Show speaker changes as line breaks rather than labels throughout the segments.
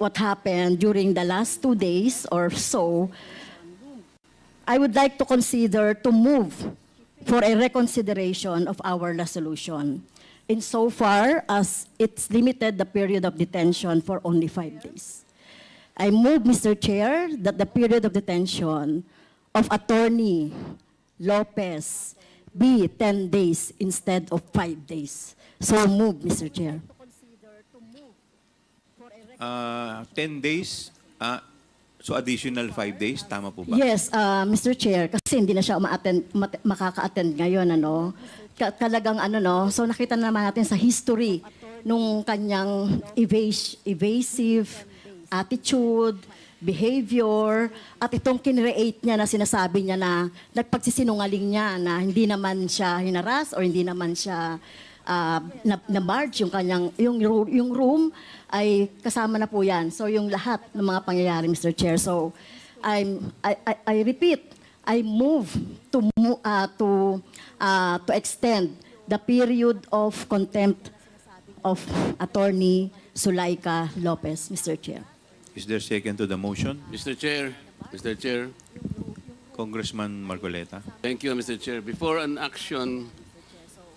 what happened during the last 2 days or so, I would like to consider to move for a reconsideration of our resolution insofar as it's limited the period of detention for only 5 days. I move, Mr. Chair, that the period of detention of Attorney Lopez be 10 days instead of 5 days. So move, Mr. Chair.
10 days, so additional 5 days, tama po ba?
Yes, Mr. Chair, kasi hindi na siya makaka-attend ngayon, ano. Talagang ano, no, so nakita naman natin sa history nung kanyang evasive attitude, behavior, at itong kinreate niya na sinasabi niya na nagpagsisinungaling niya na hindi naman siya hinaras or hindi naman siya na-barge yung kanyang, yung room ay kasama na po yan. So yung lahat ng mga pangyayari, Mr. Chair. So I repeat, I move to extend the period of contempt of Attorney Zulaika Lopez, Mr. Chair.
Is there second to the motion?
Mr. Chair,
Congressman Marcoleta.
thank you, Mr. Chair. Before an action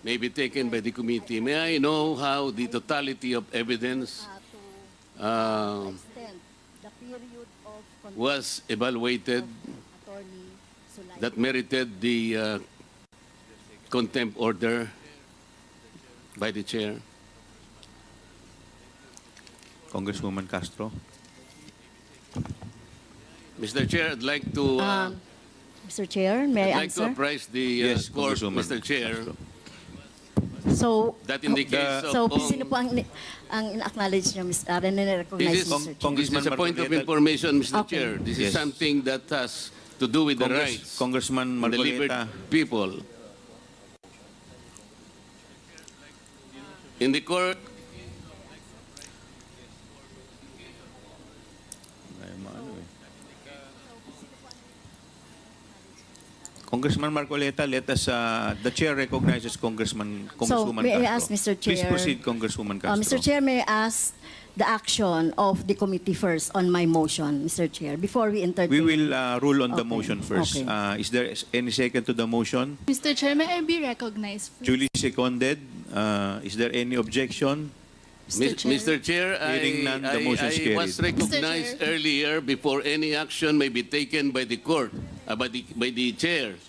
may be taken by the committee, may I know how the totality of evidence was evaluated that merited the contempt order by the chair?
Congresswoman Castro.
Mr. Chair, I'd like to
Mr. Chair, may I
I'd like to
answer?
apprise the
Yes,
court,
Congresswoman
Mr. Chair,
Castro.
So,
that in the case
so
of
sino po ang ina-acknowledge niyo,
This
nire-recognize,
is-
Mr. Chair?
Congressman
this is a point of
Marcoleta.
information, Mr.
Okay.
Chair. This is
Yes.
something that has to do with the rights
Congressman
of the liberty
Marcoleta.
people. In the court,
Congressman Marcoleta, let us, the chair recognizes Congresswoman
may I
Castro.
ask, Mr.
Please
Chair,
proceed, Congresswoman Castro.
Mr. Chair, may I ask the action of the committee first on my motion, Mr. Chair, before we entertain?
We will rule on the
Okay,
motion first.
okay.
Is there any second to the motion?
Mr. Chair, may I be recognized, please?
Duly seconded. Is there any objection?
Mr. Chair,
Hearing none, the motion is
I was
carried.
recognized
Mr. Chair.
earlier before any action may be taken by the court, by the chair.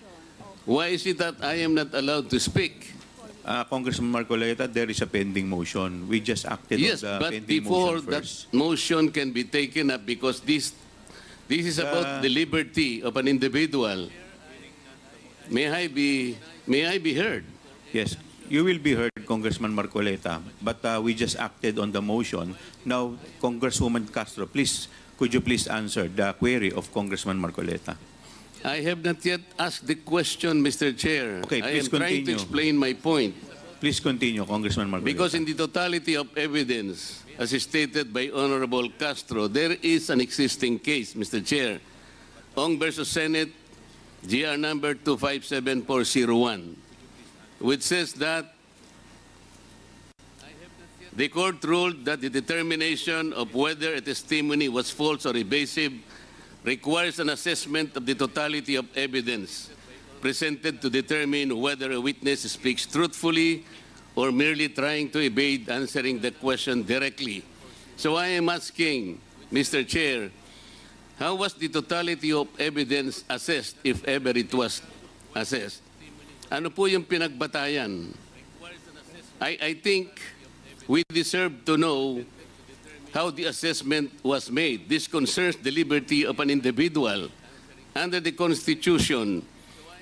Why is it that I am not allowed to speak?
Congressman Marcoleta, there is a pending motion. We just acted
Yes,
on the
but
pending
before
motion
that
first.
motion can be taken up, because this is about the liberty of an individual. May I be heard?
Yes, you will be heard, Congressman Marcoleta, but we just acted on the motion. Now, Congresswoman Castro, please, could you please answer the query of Congressman Marcoleta?
I have not yet asked the question, Mr. Chair.
Okay,
I am
please
trying to
continue.
explain my point.
Please continue, Congressman Marcoleta.
Because in the totality of evidence, as stated by Honorable Castro, there is an existing case, Mr. Chair. Ong versus Senate, GR number 257401, which says that the court ruled that the determination of whether a testimony was false or evasive requires an assessment of the totality of evidence presented to determine whether a witness speaks truthfully or merely trying to evade answering the question directly. So I am asking, Mr. Chair, how was the totality of evidence assessed, if ever it was assessed? Ano po yung pinagbatayan? I think we deserve to know how the assessment was made. This concerns the liberty of an individual. Under the Constitution,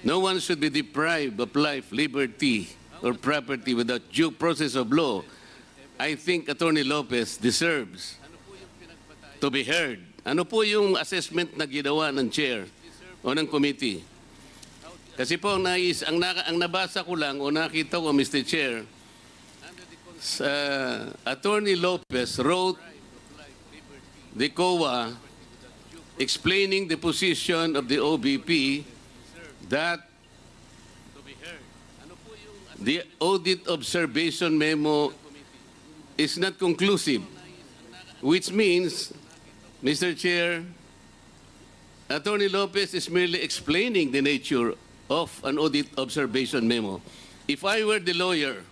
no one should be deprived of life, liberty, or property without due process of law. I think Attorney Lopez deserves to be heard. Ano po yung assessment na ginawa ng chair o ng committee? Kasi po, ang nabasa ko lang o nakita ko, Mr. Chair, Attorney Lopez wrote the COA explaining the position of the OBP that the audit observation memo is not conclusive, which means Mr. Chair, Attorney Lopez is merely explaining the nature of an audit observation memo. If I were the lawyer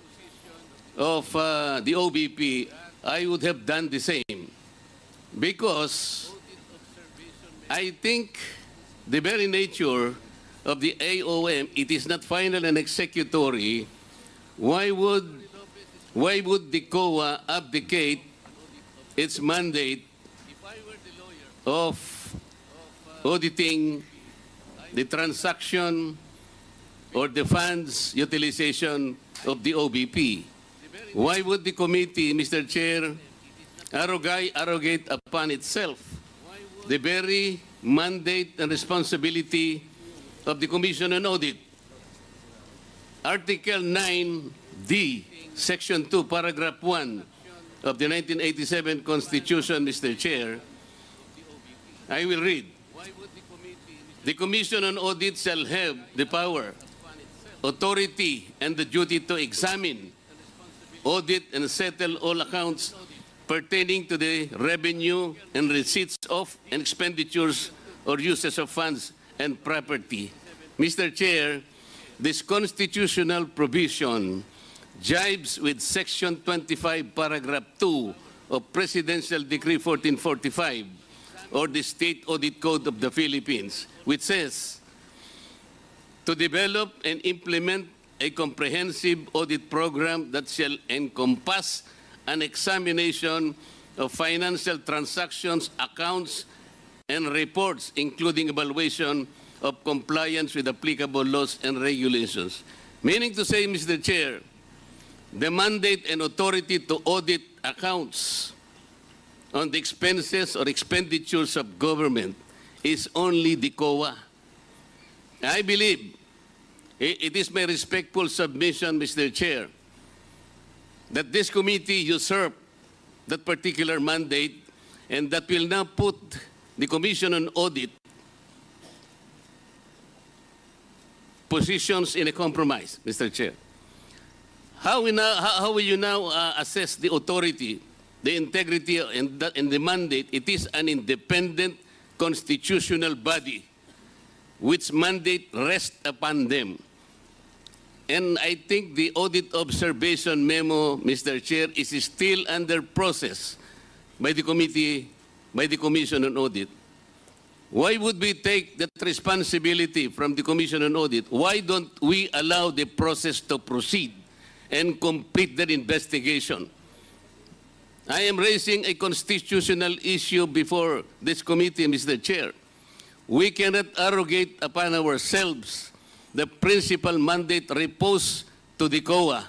of the OBP, I would have done the same. Because I think the very nature of the AOM, it is not final and executory. Why would the COA abdicate its mandate of auditing the transaction or the funds utilization of the OBP? Why would the committee, Mr. Chair, arrogate upon itself the very mandate and responsibility of the Commission on Audit? Article 9D, Section 2, Paragraph 1 of the 1987 Constitution, Mr. Chair, I will read. The Commission on Audit shall have the power, authority, and the duty to examine, audit, and settle all accounts pertaining to the revenue and receipts of and expenditures or uses of funds and property. Mr. Chair, this constitutional provision jibes with Section 25, Paragraph 2 of Presidential Decree 1445 or the State Audit Code of the Philippines, which says, to develop and implement a comprehensive audit program that shall encompass an examination of financial transactions, accounts, and reports, including evaluation of compliance with applicable laws and regulations. Meaning to say, Mr. Chair, the mandate and authority to audit accounts on the expenses or expenditures of government is only the COA. I believe it is my respectful submission, Mr. Chair, that this committee usurped that particular mandate and that will now put the Commission on Audit positions in a compromise, Mr. Chair. How will you now assess the authority, the integrity, and the mandate? It is an independent constitutional body which mandate rests upon them. And I think the audit observation memo, Mr. Chair, is still under process by the committee, by the Commission on Audit. Why would we take that responsibility from the Commission on Audit? Why don't we allow the process to proceed and complete that investigation? I am raising a constitutional issue before this committee, Mr. Chair. We cannot arrogate upon ourselves the principal mandate reposed to the COA.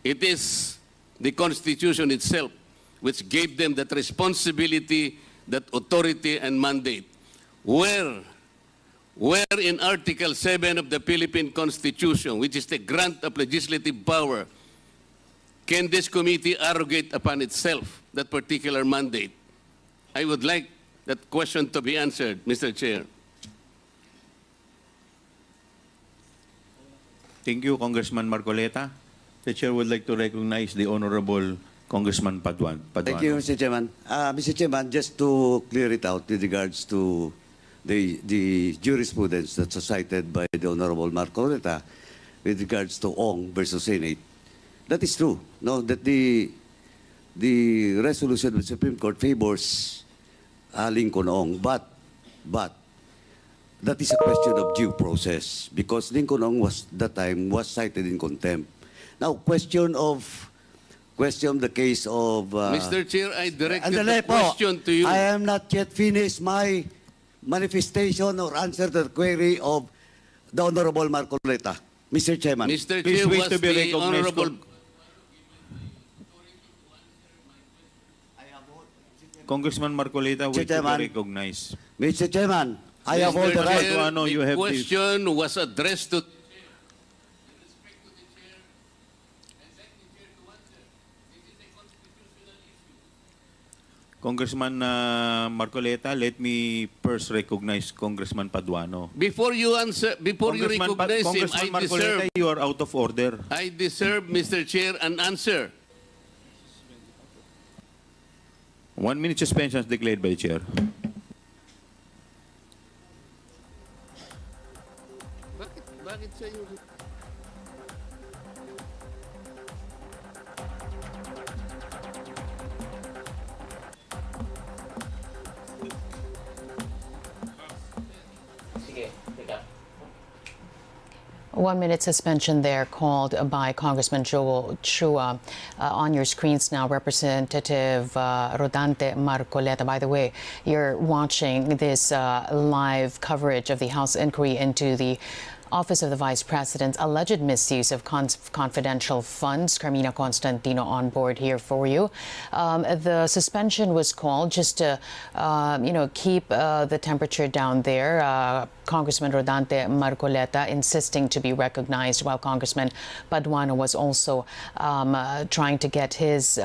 It is the Constitution itself which gave them that responsibility, that authority and mandate. Where in Article 7 of the Philippine Constitution, which is the grant of legislative power, can this committee arrogate upon itself that particular mandate? I would like that question to be answered, Mr. Chair.
Thank you, Congressman Marcoleta. The Chair would like to recognize the Honorable Congressman Paduano.
Thank you, Mr. Chairman. Mr. Chairman, just to clear it out with regards to the jurisprudence that's cited by the Honorable Marcoleta with regards to Ong versus Senate, that is true. No, that the resolution of the Supreme Court favors Lincoln Ong, but that is a question of due process because Lincoln Ong that time was cited in contempt. Now, question the case of
Mr. Chair, I directed
Andale
the
po.
question to you.
I am not yet finished my manifestation or answer to the query of the Honorable Marcoleta. Mr. Chairman.
Mr.
Please
Chair,
wait
was
to be
the
recognized.
Honorable...
Congressman Marcoleta, wait to
Chairman.
be recognized.
Mr. Chairman, I have all
Mr.
the right.
Chair,
Paduano, you
the
have
question was addressed to...
Congressman Marcoleta, let me first recognize Congressman Paduano.
Before you answer, before you recognize him,
Congressman Marcoleta, you are out of order.
I deserve, Mr. Chair, an answer.
1 minute suspension is declared by the chair.
Bakit siya yung...
One-minute suspension there called by Congressman Joel Chua. On your screens now, Representative Rodante Marcoleta. By the way, you're watching this live coverage of the House inquiry into the Office of the Vice President's alleged misuse of confidential funds. Carmina Constantino on board here for you. The suspension was called just to, keep the temperature down there. Congressman Rodante Marcoleta insisting to be recognized, while Congressman Paduano was also trying to get his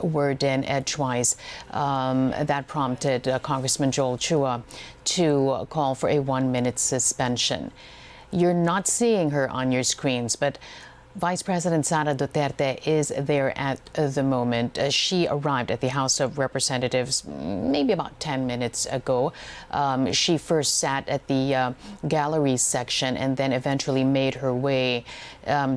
word in edgewise. That prompted Congressman Joel Chua to call for a 1-minute suspension. You're not seeing her on your screens, but Vice President Sara Duterte is there at the moment. She arrived at the House of Representatives maybe about 10 minutes ago. She first sat at the gallery section and then eventually made her way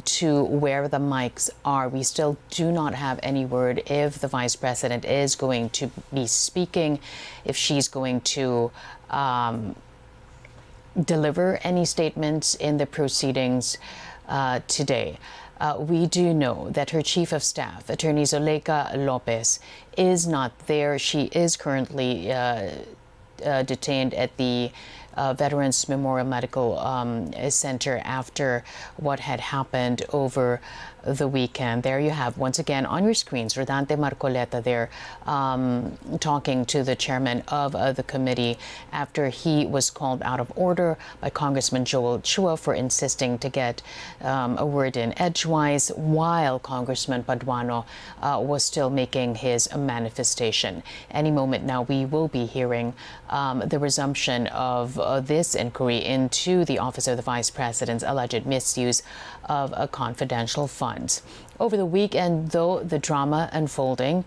to where the mics are. We still do not have any word if the Vice President is going to be speaking, if she's going to deliver any statements in the proceedings today. We do know that her Chief of Staff, Attorney Zuleika Lopez, is not there. She is currently detained at the Veterans Memorial Medical Center after what had happened over the weekend. There you have, once again, on your screens, Rodante Marcoleta there talking to the chairman of the committee after he was called out of order by Congressman Joel Chua for insisting to get a word in edgewise while Congressman Paduano was still making his manifestation. Any moment now, we will be hearing the resumption of this inquiry into the Office of the Vice President's alleged misuse of confidential funds. Over the weekend, though, the drama unfolding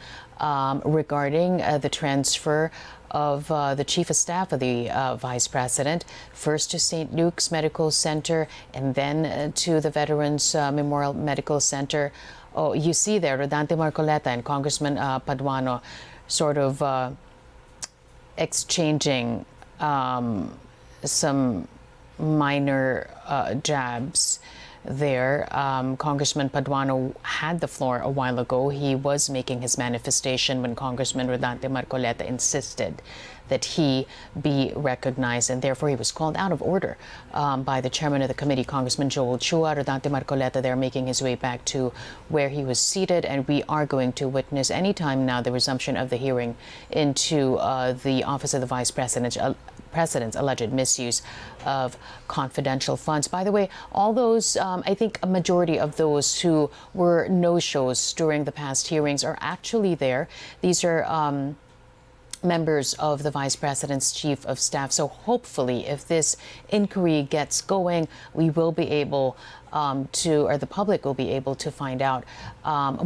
regarding the transfer of the Chief of Staff of the Vice President, first to St. Luke's Medical Center and then to the Veterans Memorial Medical Center. Oh, you see there, Rodante Marcoleta and Congressman Paduano sort of exchanging some minor jabs there. Congressman Paduano had the floor a while ago. He was making his manifestation when Congressman Rodante Marcoleta insisted that he be recognized, and therefore he was called out of order by the chairman of the committee, Congressman Joel Chua. Rodante Marcoleta there making his way back to where he was seated, and we are going to witness any time now the resumption of the hearing into the Office of the Vice President's alleged misuse of confidential funds. By the way, all those, I think a majority of those who were no-shows during the past hearings are actually there. These are members of the Vice President's Chief of Staff. So hopefully, if this inquiry gets going, we will be able or the public will be able to find out more